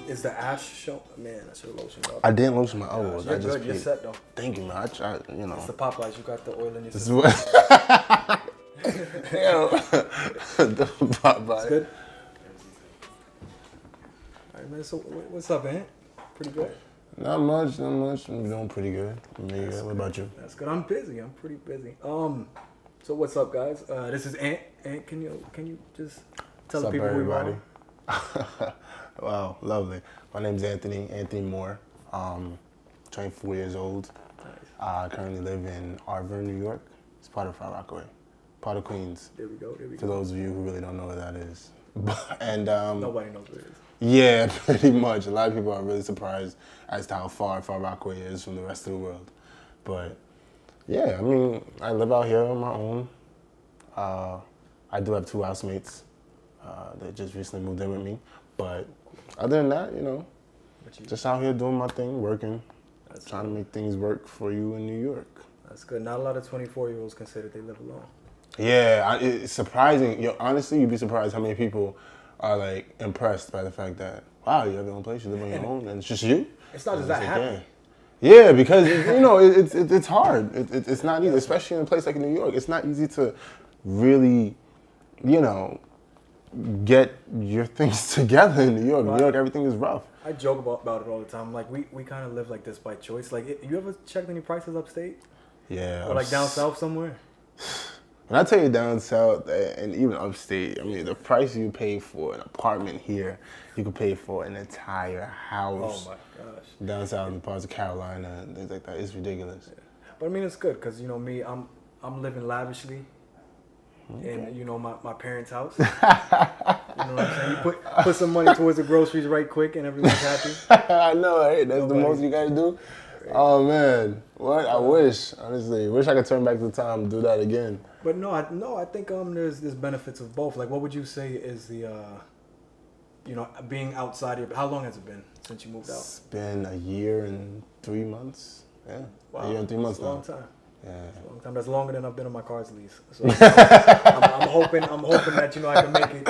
Is the ash show? Man, I should have lotioned up. I didn't lotion my elbows. You're I just good. You're peed. set though. Thank you, man. I tried, you know. It's the Popeyes. You got the oil in your This is system. what. Yo, the Popeye. It's good. All right, man. So what's up, man? Pretty good. Not much. I'm doing pretty good. What about you? That's good. I'm busy. I'm pretty busy. So what's up, guys? This is Ant. Ant, can you just tell the What's people up, who you everybody? are? Wow, lovely. My name's Anthony Moore. 24 years old. Nice. I currently live in Arbor, New York. It's part of Far Rockaway, part of Queens. There we go. For those of you who really don't know what that is. And Nobody knows what it is. yeah, pretty much. A lot of people are really surprised as to how far Far Rockaway is from the rest of the world. But yeah, I mean, I live out here on my own. I do have 2 housemates that just recently moved in with me. But other than that, you know, just out here doing my thing, working, trying to make things work for you in New York. That's good. Not a lot of 24-year-olds consider they live alone. Yeah, it's surprising. Yo, honestly, you'd be surprised how many people are like impressed by the fact that, wow, you have your own place, you live on your own, and it's just you. It's not just that happy. Yeah, because you know it's hard. It's not easy, especially in a place like New York. It's not easy to really, you know, get your things together in New York. New York, everything is rough. I joke about it all the time. Like we kind of live like this by choice. Like you ever checked any prices upstate? Yeah. Or like down south somewhere? When I tell you down south and even upstate, I mean, the price you pay for an apartment here, you could pay for an entire house. Oh my gosh. Down south in parts of Carolina and things like that. It's ridiculous. Yeah. But I mean, it's good because, you know, me, I'm living lavishly in, you know, my parents' house. You know what I'm saying? You put some money towards the groceries right quick and everyone's happy. I know, right? That's the most you gotta do. Oh man, what? I wish, honestly, wish I could turn back the time and do that again. But no, I think there's benefits of both. Like, what would you say is the, you know, being outside here? How long has it been since you moved out? It's been a year and 3 months. Yeah, wow. A year and 3 months now. That's a long time. Yeah, that's a long time. That's longer than I've been on my car's lease. So I'm hoping that, you know, I can make it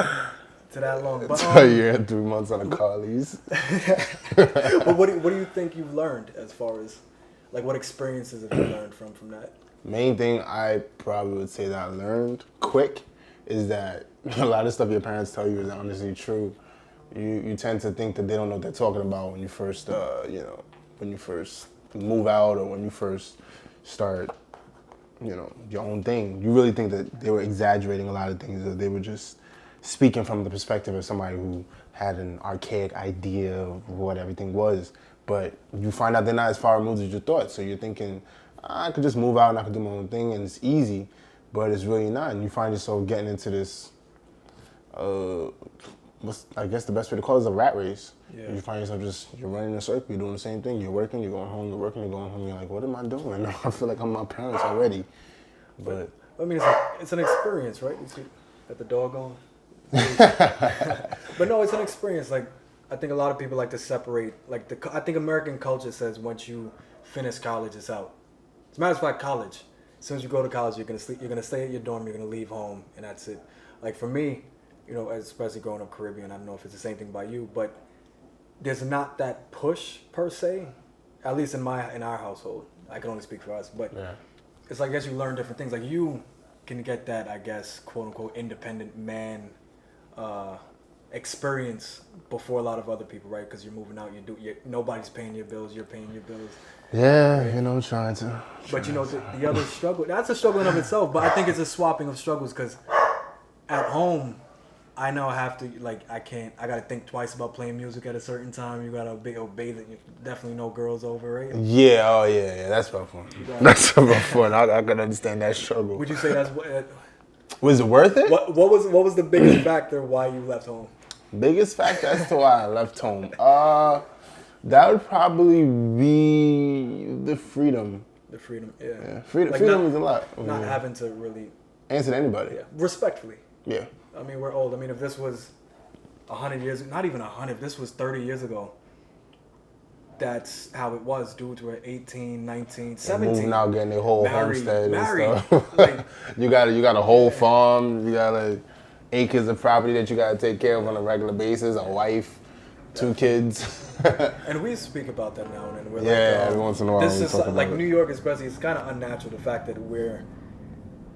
to that long. But a year and 3 months on a car lease. But what do you think you've learned as far as, like, what experiences have you learned from that? Main thing I probably would say that I learned quick is that a lot of stuff your parents tell you is honestly true. You tend to think that they don't know what they're talking about when you first, you know, when you first move out or when you first start, you know, your own thing. You really think that they were exaggerating a lot of things, that they were just speaking from the perspective of somebody who had an archaic idea of what everything was. But you find out they're not as far removed as you thought. So you're thinking, I could just move out and I could do my own thing and it's easy, but it's really not. And you find yourself getting into this, I guess the best way to call it is a rat race. Yeah. You find yourself you're running in a circle, you're doing the same thing, you're working, you're going home, you're working, you're going home, you're like, what am I doing? I feel like I'm my parents already. But I mean, it's an experience, right? You see, got the dog on. But no, it's an experience. Like, I think a lot of people like to separate, like I think American culture says once you finish college, it's out. As a matter of fact, college. As soon as you go to college, you're gonna sleep. You're gonna stay at your dorm. You're gonna leave home, and that's it. Like for me, you know, especially growing up Caribbean, I don't know if it's the same thing by you, but there's not that push per se. At least in our household, I can only speak for us. But yeah. It's like I guess you learn different things. Like you can get that, I guess, quote unquote, independent man experience before a lot of other people, right? Because you're moving out, nobody's paying your bills, you're paying your bills. Yeah, right? You know, trying to. But you know, the other struggle, that's a struggle in of itself, but I think it's a swapping of struggles because at home, I know I have to, like, I gotta think twice about playing music at a certain time. You gotta obey that. Definitely no girls over, right? Yeah, oh yeah, that's rough one. That's a rough one. I can understand that struggle. Would you say that's what? Was it worth it? What was the biggest factor why you left home? Biggest factor as to why I left home. That would probably be the freedom. The freedom, yeah. Freedom is a lot. Not having to really answer to anybody. Yeah, respectfully. Yeah. I mean, we're old. I mean, if this was 100 years, not even 100, if this was 30 years ago, that's how it was. Dudes were 18, 19, 17. Moving out, getting their whole homestead married. And stuff. Like, you got a whole farm. You got like acres of property that you got to take care of on a regular basis. A wife. 2 kids. And we speak about that now and then. We're Yeah, like, every once in a while This we is talk about like it. New York, especially. It's kind of unnatural the fact that we're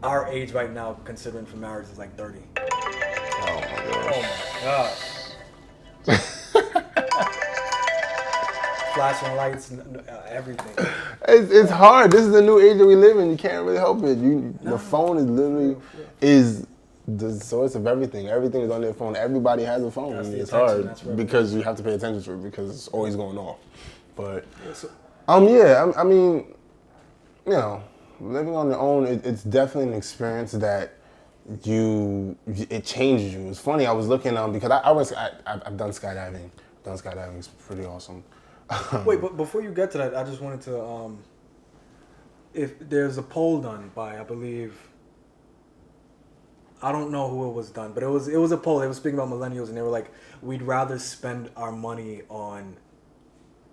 our age right now, considering for marriage, is like 30. Oh my Oh gosh. my gosh! Flashing lights, everything. It's hard. This is the new age that we live in. You can't really help it. The phone is literally is the source of everything. Everything is on their phone. Everybody has a phone. That's the It's attention, hard that's where because you have to pay attention to it because it's always going off. But Yeah, so, I mean, you know, living on your own, it's definitely an experience that it changes you. It's funny. I was looking because I've done skydiving. Done skydiving. It's pretty awesome. wait, but before you get to that, I just wanted to, if there's a poll done by, I believe, I don't know who it was done, but it was a poll. They were speaking about millennials, and they were like, we'd rather spend our money on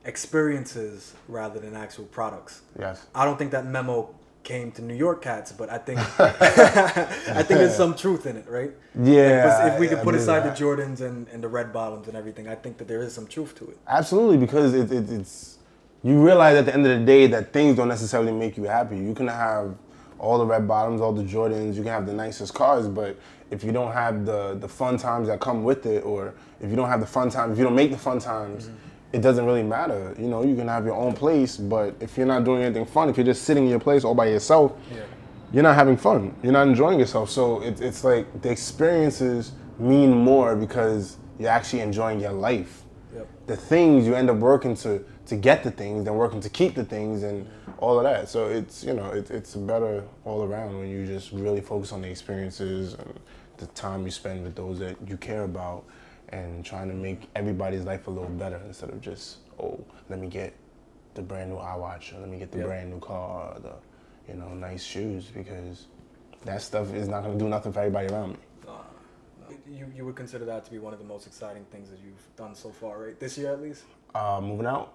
experiences rather than actual products. Yes. I don't think that memo came to New York cats, but I think I think there's some truth in it, right? Yeah. Like, if we could put I aside believe the Jordans and the red bottoms and everything, I think that there is some truth to it. Absolutely, because it's you realize at the end of the day that things don't necessarily make you happy. You can have all the red bottoms, all the Jordans, you can have the nicest cars, but if you don't have the fun times that come with it, or if you don't have the fun times, if you don't make the fun times, it doesn't really matter. You know, you can have your own place, but if you're not doing anything fun, if you're just sitting in your place all by yourself, you're not having fun. You're not enjoying yourself. So it's like the experiences mean more because you're actually enjoying your life. Yep. The things you end up working to get the things, then working to keep the things, and all of that. So it's it's better all around when you just really focus on the experiences and the time you spend with those that you care about, and trying to make everybody's life a little better instead of just, oh, let me get the brand new iWatch, or let me get the brand new car, or the nice shoes, because that stuff is not going to do nothing for everybody around me. You would consider that to be one of the most exciting things that you've done so far, right? This year at least? Moving out?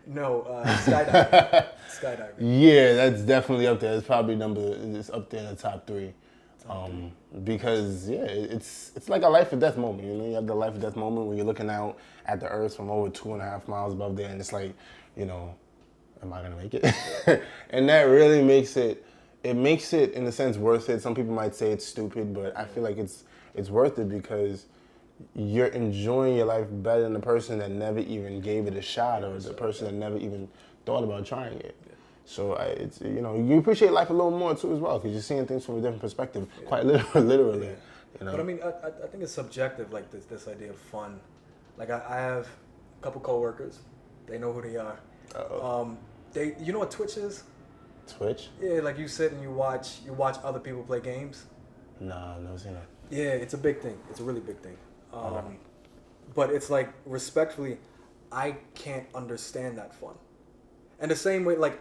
No, skydiving. Skydiving. Yeah, that's definitely up there. It's probably it's up there in the top 3. Because it's like a life or death moment. You have the life or death moment when you're looking out at the earth from over 2.5 miles above there, and it's like, am I gonna make it? And that really makes it in a sense worth it. Some people might say it's stupid, but I feel like it's worth it because you're enjoying your life better than the person that never even gave it a shot, or the person that never even thought about trying it. So it's you appreciate life a little more too as well, because you're seeing things from a different perspective, quite literally. But I mean, I think it's subjective, like this idea of fun. Like I have a couple coworkers, they know who they are. You know what Twitch is? Twitch? Yeah, like you sit and you watch other people play games. Nah, I've never seen that. Yeah, it's a big thing. It's a really big thing. But it's like, respectfully, I can't understand that fun. And the same way, like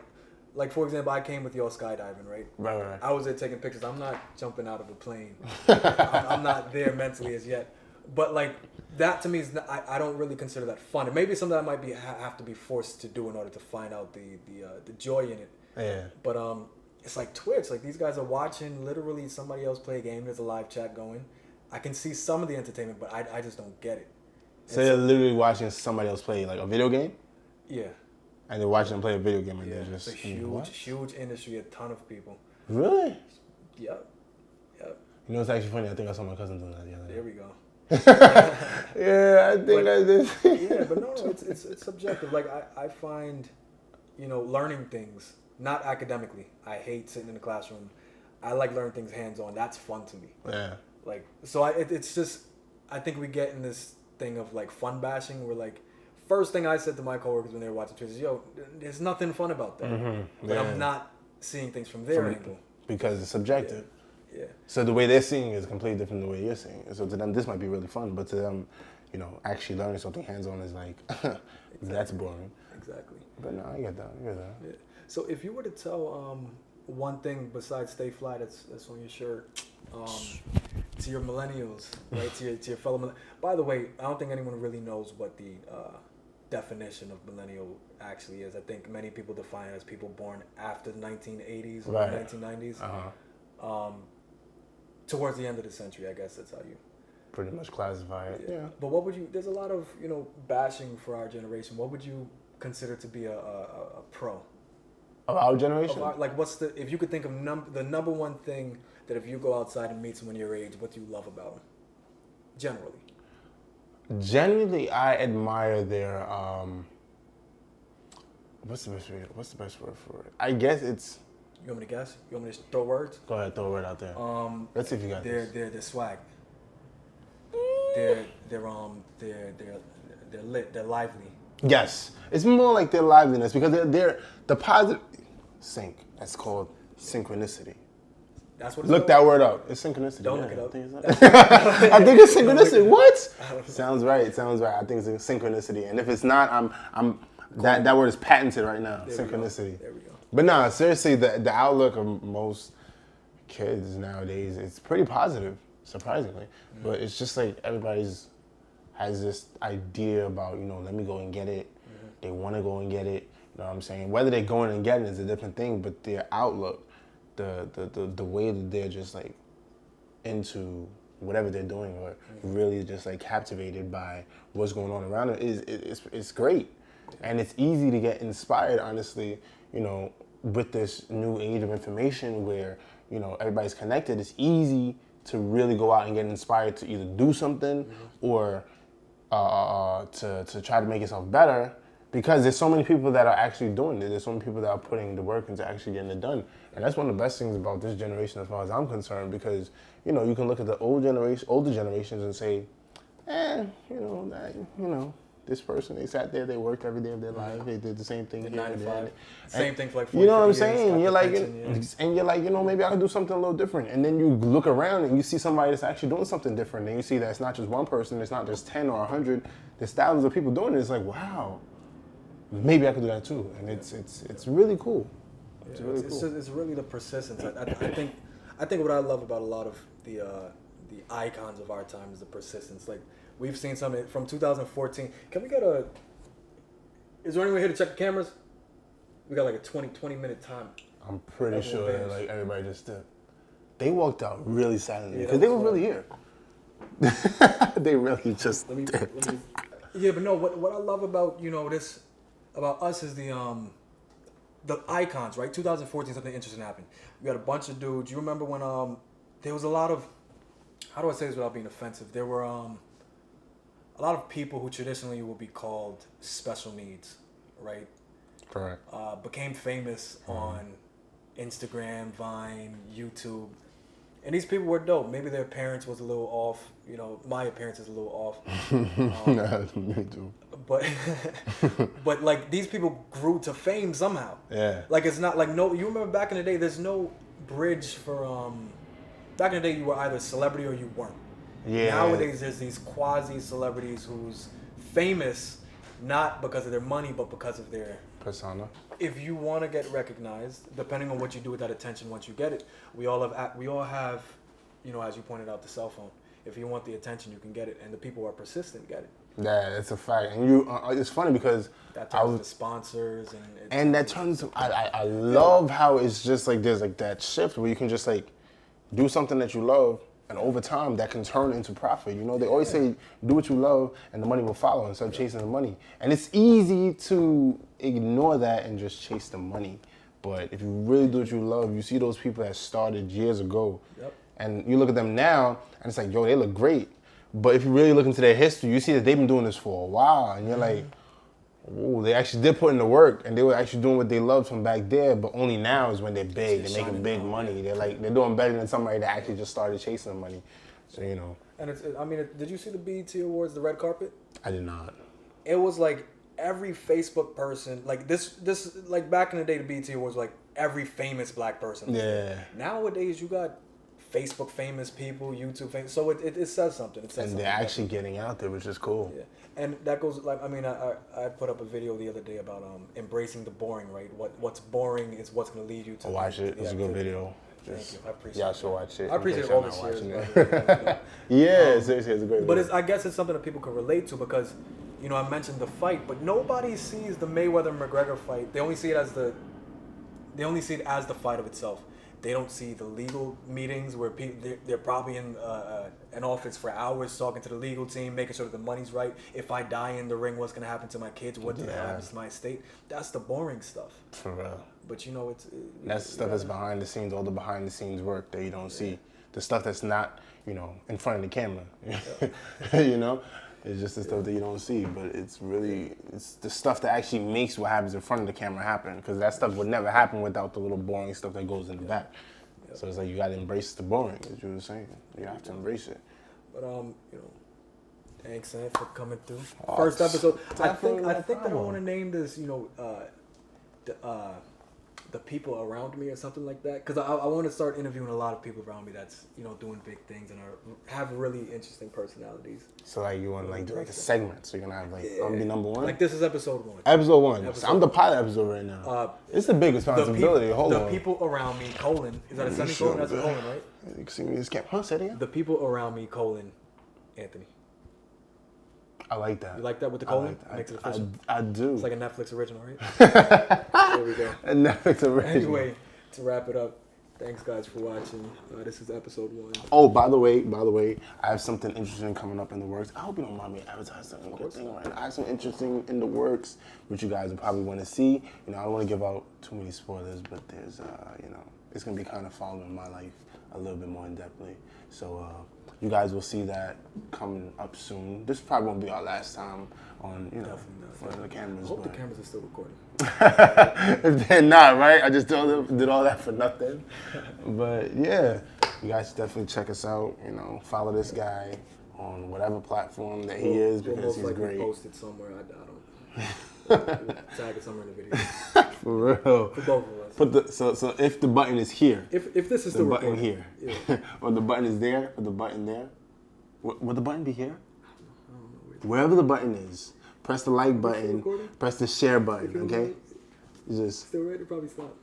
for example, I came with y'all skydiving, right? Right. I was there taking pictures. I'm not jumping out of a plane. I'm not there mentally as yet. But like that to me is I don't really consider that fun. It may be something I might have to be forced to do in order to find out the joy in it. Yeah. But it's like Twitch. Like these guys are watching literally somebody else play a game. There's a live chat going. I can see some of the entertainment, but I just don't get it. So you're literally watching somebody else play like a video game? Yeah. And they're watching them play a video game, and Yeah, they're just it's a huge industry. A ton of people. Really? Yep. You know, it's actually funny. I think I saw my cousin doing that the other day. There we go. Yeah, I think I did. Yeah, but no, it's subjective. Like I find, learning things, not academically. I hate sitting in the classroom. I like learning things hands-on. That's fun to me. Yeah. Like, so it's just, I think we get in this thing of like fun bashing. Where like, first thing I said to my coworkers when they were watching Twitch is, yo, there's nothing fun about that. Mm-hmm. But I'm not seeing things from their angle. Because it's subjective. Yeah. So the way they're seeing it is completely different than the way you're seeing it. So to them, this might be really fun, but to them, actually learning something hands-on is like, that's boring. Exactly. But no, I get that. Yeah. So if you were to tell one thing besides "Stay Fly" that's on your shirt, to your millennials, right? to your fellow. By the way, I don't think anyone really knows what the definition of millennial actually is. I think many people define it as people born after the 1980s or 1990s. Towards the end of the century, I guess that's how you pretty much classify it. Yeah. But what would you? There's a lot of bashing for our generation. What would you consider to be a pro? Of our generation? Like, what's if you could think of the number one thing that if you go outside and meet someone your age, what do you love about them? Generally, I admire their what's the best word for it? I guess it's. You want me to guess? You want me to throw words? Go ahead, throw a word out there. Let's see if you got this. They're swag. They're lit. They're lively. Yes, it's more like their liveliness because they're the positive That's called synchronicity. That's what. Look that word up. It's synchronicity. Don't look it up. I think it's synchronicity. What? Sounds right. I think it's synchronicity. And if it's not, I'm that word is patented right now. Synchronicity. There we go. But no, seriously, the outlook of most kids nowadays, it's pretty positive, surprisingly. Mm-hmm. But it's just like everybody's has this idea about, let me go and get it. Mm-hmm. They want to go and get it. You know what I'm saying? Whether they're going and getting it is a different thing, but their outlook, the way that they're just like into whatever they're doing or really just like captivated by what's going on around them it's great. And it's easy to get inspired, honestly, with this new age of information where, everybody's connected. It's easy to really go out and get inspired to either do something or to try to make yourself better because there's so many people that are actually doing it. There's so many people that are putting the work into actually getting it done. And that's one of the best things about this generation as far as I'm concerned because, you can look at the older generations and say, this person, they sat there, they worked every day of their life, they did the same thing. 9 to 5. Same thing for like 40 You know what I'm years, saying? You're like, pension, and you're like, maybe I could do something a little different. And then you look around and you see somebody that's actually doing something different. And you see that it's not just one person, it's not just 10 or 100, there's thousands of people doing it. It's like, wow, maybe I could do that too. And it's really cool. It's really cool. It's really the persistence. I think what I love about a lot of the icons of our time is the persistence. Like, we've seen something from 2014. Can we get is there any way here to check the cameras? We got like a 20 minute time. I'm pretty sure that like everybody just did. They walked out really silently because Yeah, they were really here. They really just let me, did. yeah, but no, what I love about this about us is the icons, right? 2014, something interesting happened. We got a bunch of dudes. You remember when there was a lot of, how do I say this without being offensive? There were a lot of people who traditionally would be called special needs, right? Correct. Became famous on Instagram, Vine, YouTube. And these people were dope. Maybe their appearance was a little off. My appearance is a little off. Me too. But like these people grew to fame somehow. Yeah. Like it's not like you remember back in the day, there's no bridge for back in the day you were either a celebrity or you weren't. Yeah. Nowadays there's these quasi celebrities who's famous not because of their money but because of their persona. If you want to get recognized, depending on what you do with that attention once you get it, we all have, as you pointed out, the cell phone. If you want the attention, you can get it, and the people who are persistent get it. Yeah, that's a fact. And it's funny because that turns to sponsors and that turns. I love how it's just like there's like that shift where you can just like do something that you love. And over time, that can turn into profit. They always say, do what you love, and the money will follow instead of chasing the money. And it's easy to ignore that and just chase the money. But if you really do what you love, you see those people that started years ago. Yep. And you look at them now, and it's like, yo, they look great. But if you really look into their history, you see that they've been doing this for a while. And you're like, oh, they actually did put in the work, and they were actually doing what they loved from back there. But only now is when they're big. They're making big money. They're doing better than somebody that actually just started chasing the money. So And did you see the BET Awards, the red carpet? I did not. It was like every Facebook person, like this like back in the day, the BET Awards was like every famous black person. Yeah. Nowadays, you got Facebook famous people, YouTube famous. So it says something. And they're actually getting out there, which is cool. Yeah. And that goes like I put up a video the other day about embracing the boring, right? What's boring is what's going to lead you to. Watch it. It's a good video. Thank you. I appreciate it. Y'all should watch it. I appreciate all this shit. Yeah, seriously, it's a great video. But I guess it's something that people can relate to because, I mentioned the fight, but nobody sees the Mayweather-McGregor fight. They only see it as the fight of itself. they don't see the legal meetings where people they're probably in an office for hours talking to the legal team, making sure that the money's right. If I die in the ring, what's gonna happen to my kids? What happens to my estate? That's the boring stuff. For real. But you know, That's the stuff that's behind the scenes, all the behind the scenes work that you don't see. The stuff that's not, you know, in front of the camera. You know? It's just the stuff that you don't see, but it's the stuff that actually makes what happens in front of the camera happen, because that stuff would never happen without the little boring stuff that goes in the back. So it's like you gotta embrace the boring, as you were saying. You have to embrace it. But you know, thanks, Sam, for coming through. First episode. I think that I want to name this, you know, the people around me or something like that, because I want to start interviewing a lot of people around me that's, you know, doing big things and have really interesting personalities. So like you want to like do like a segment, so you're gonna have like I'm gonna be number one. Like this is episode 1. Episode 1. So I'm the pilot episode right now. It's a big responsibility. Hold on. The people around me, colon. Is that a semicolon? That's a colon, right? You can see me this camera. Huh? Say it again. The people around me, colon, Anthony. I like that. You like that with the colon? Makes it official. I do. It's like a Netflix original, right? There we go. A Netflix original. Anyway, to wrap it up, thanks guys for watching. This is episode 1. Oh, by the way, I have something interesting coming up in the works. I hope you don't mind me advertising a good thing right now. I have something interesting in the works, which you guys will probably want to see. You know, I don't want to give out too many spoilers, but there's, you know, it's gonna be kind of following my life a little bit more in depthly. So you guys will see that coming up soon. This probably won't be our last time on, you know, for the cameras. I hope the cameras are still recording. If they're not, right? I just did all that for nothing. But yeah, you guys should definitely check us out. You know, follow this guy on whatever platform that he is, because he's great. Post it somewhere. I doubt him. Tag it somewhere in the video. For real. For both of us. So if the button is here, if this is the still button recording, here, yeah. or the button is there, or the button there, would the button be here? Wherever the button is, press the like button, press the share button, okay? You just still ready to probably stop.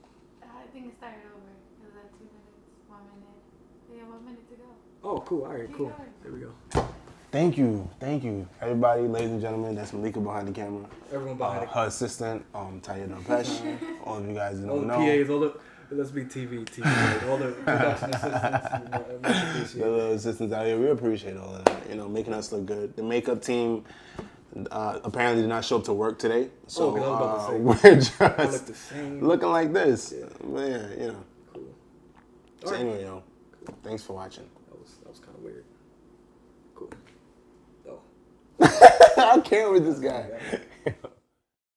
I think it started over. It was at 2 minutes, 1 minute. We have 1 minute to go. Oh, cool. All right, cool. There we go. Thank you, everybody, ladies and gentlemen. That's Malika behind the camera. Everyone behind her assistant, Taya Darpesh. All of you guys who don't know. PAs, let's be TV, all the production assistants. The little assistants out here, we appreciate all of that. You know, making us look good. The makeup team apparently did not show up to work today, so we're just looking like this. Yeah. But yeah, you know. Cool. So anyway, thanks for watching. That was kind of weird. Cool. Oh. I can't with this guy.